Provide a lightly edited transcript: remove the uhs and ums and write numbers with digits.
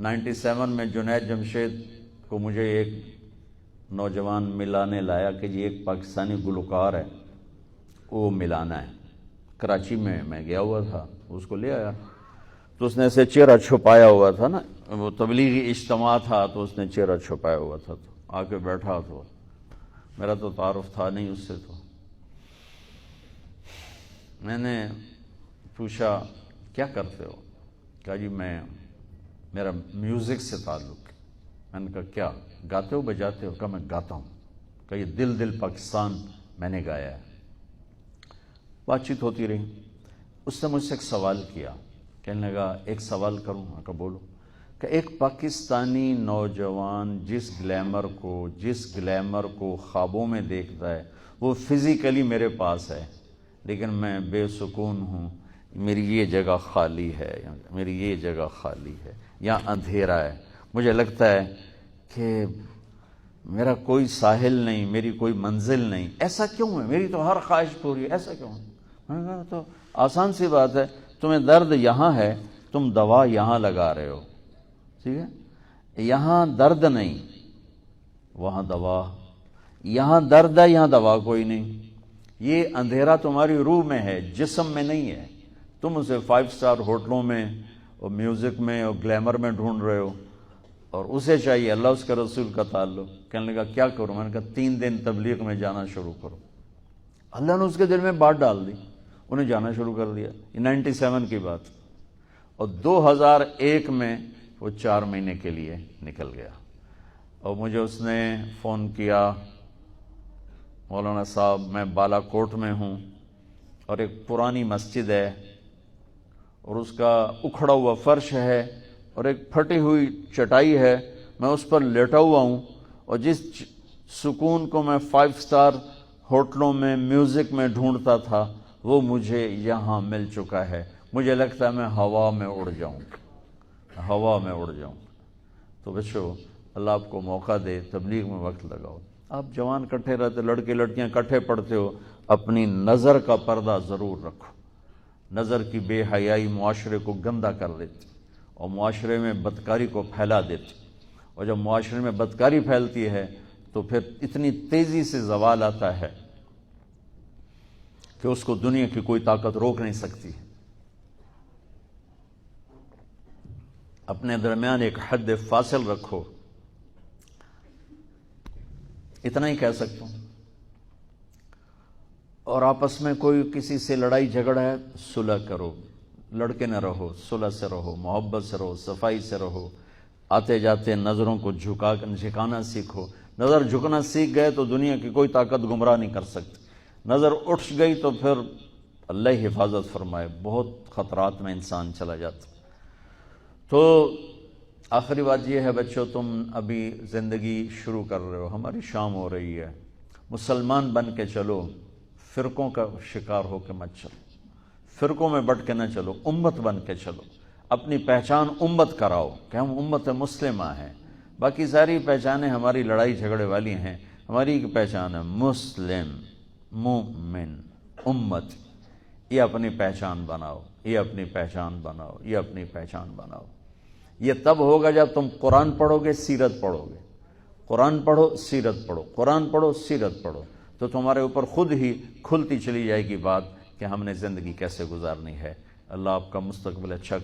97 میں جنید جمشید کو مجھے ایک نوجوان ملانے لایا کہ یہ ایک پاکستانی گلوکار ہے، وہ ملانا ہے۔ کراچی میں گیا ہوا تھا، اس کو لے آیا تو اس نے ایسے چہرہ چھپایا ہوا تھا نا، وہ تبلیغی اجتماع تھا تو اس نے چہرہ چھپایا ہوا تھا، تو آ کے بیٹھا، تو میرا تو تعارف تھا نہیں اس سے، تو میں نے پوچھا کیا کرتے ہو؟ کہا جی میرا میوزک سے تعلق ہے۔ میں نے کہا کیا گاتے ہو بجاتے ہو؟ کہا میں گاتا ہوں۔ کہا یہ دل دل پاکستان میں نے گایا ہے۔ بات چیت ہوتی رہی، اس نے مجھ سے ایک سوال کیا، کہنے لگا ایک سوال کروں؟ میں کہا بولو۔ کہ ایک پاکستانی نوجوان جس گلیمر کو خوابوں میں دیکھتا ہے وہ فزیکلی میرے پاس ہے، لیکن میں بے سکون ہوں، میری یہ جگہ خالی ہے، میری یہ جگہ خالی ہے، یہاں اندھیرا ہے، مجھے لگتا ہے کہ میرا کوئی ساحل نہیں، میری کوئی منزل نہیں، ایسا کیوں ہے؟ میری تو ہر خواہش پوری ہے، ایسا کیوں ہے؟ میں نے کہا تو آسان سی بات ہے، تمہیں درد یہاں ہے، تم دوا یہاں لگا رہے ہو، ٹھیک ہے؟ یہاں درد نہیں، وہاں دوا، یہاں درد ہے، یہاں دوا کوئی نہیں۔ یہ اندھیرا تمہاری روح میں ہے، جسم میں نہیں ہے۔ تم اسے 5 سٹار ہوٹلوں میں اور میوزک میں اور گلیمر میں ڈھونڈ رہے ہو، اور اسے چاہیے اللہ اس کے رسول کا تعلق۔ کہنے لگا کیا کروں؟ میں نے کہا 3 دن تبلیغ میں جانا شروع کرو۔ اللہ نے اس کے دل میں بات ڈال دی، انہیں جانا شروع کر دیا۔ یہ 97 کی بات، اور 2001 میں وہ 4 مہینے کے لیے نکل گیا۔ اور مجھے اس نے فون کیا، مولانا صاحب میں بالا کوٹ میں ہوں، اور ایک پرانی مسجد ہے، اور اس کا اکھڑا ہوا فرش ہے، اور ایک پھٹی ہوئی چٹائی ہے، میں اس پر لیٹا ہوا ہوں، اور جس سکون کو میں 5 سٹار ہوٹلوں میں میوزک میں ڈھونڈتا تھا وہ مجھے یہاں مل چکا ہے۔ مجھے لگتا ہے میں ہوا میں اڑ جاؤں، ہوا میں اڑ جاؤں۔ تو بچو اللہ آپ کو موقع دے، تبلیغ میں وقت لگاؤ۔ آپ جوان کٹھے رہتے، لڑکے لڑکیاں کٹھے پڑھتے ہو، اپنی نظر کا پردہ ضرور رکھو۔ نظر کی بے حیائی معاشرے کو گندہ کر دیتی، اور معاشرے میں بدکاری کو پھیلا دیتی، اور جب معاشرے میں بدکاری پھیلتی ہے تو پھر اتنی تیزی سے زوال آتا ہے کہ اس کو دنیا کی کوئی طاقت روک نہیں سکتی۔ اپنے درمیان ایک حد فاصل رکھو، اتنا ہی کہہ سکتا ہوں۔ اور آپس میں کوئی کسی سے لڑائی جھگڑا ہے، صلح کرو، لڑکے نہ رہو، صلح سے رہو، محبت سے رہو، صفائی سے رہو۔ آتے جاتے نظروں کو جھکانا سیکھو۔ نظر جھکنا سیکھ گئے تو دنیا کی کوئی طاقت گمراہ نہیں کر سکتی۔ نظر اٹھ گئی تو پھر اللہ حفاظت فرمائے، بہت خطرات میں انسان چلا جاتا۔ تو آخری بات یہ ہے بچوں، تم ابھی زندگی شروع کر رہے ہو، ہماری شام ہو رہی ہے، مسلمان بن کے چلو، فرقوں کا شکار ہو کے مت چلو، فرقوں میں بٹ کے نہ چلو، امت بن کے چلو۔ اپنی پہچان امت کراؤ کہ ہم امت مسلمہ ہیں، باقی ساری پہچانیں ہماری لڑائی جھگڑے والی ہیں۔ ہماری ایک پہچان ہے مسلم، مومن، امت۔ یہ اپنی پہچان بناؤ، یہ اپنی پہچان بناؤ، یہ اپنی پہچان بناؤ۔ یہ تب ہوگا جب تم قرآن پڑھو گے، سیرت پڑھو گے۔ قرآن پڑھو، سیرت پڑھو، قرآن پڑھو، سیرت پڑھو، تو تمہارے اوپر خود ہی کھلتی چلی جائے گی بات کہ ہم نے زندگی کیسے گزارنی ہے۔ اللہ آپ کا مستقبل اچھا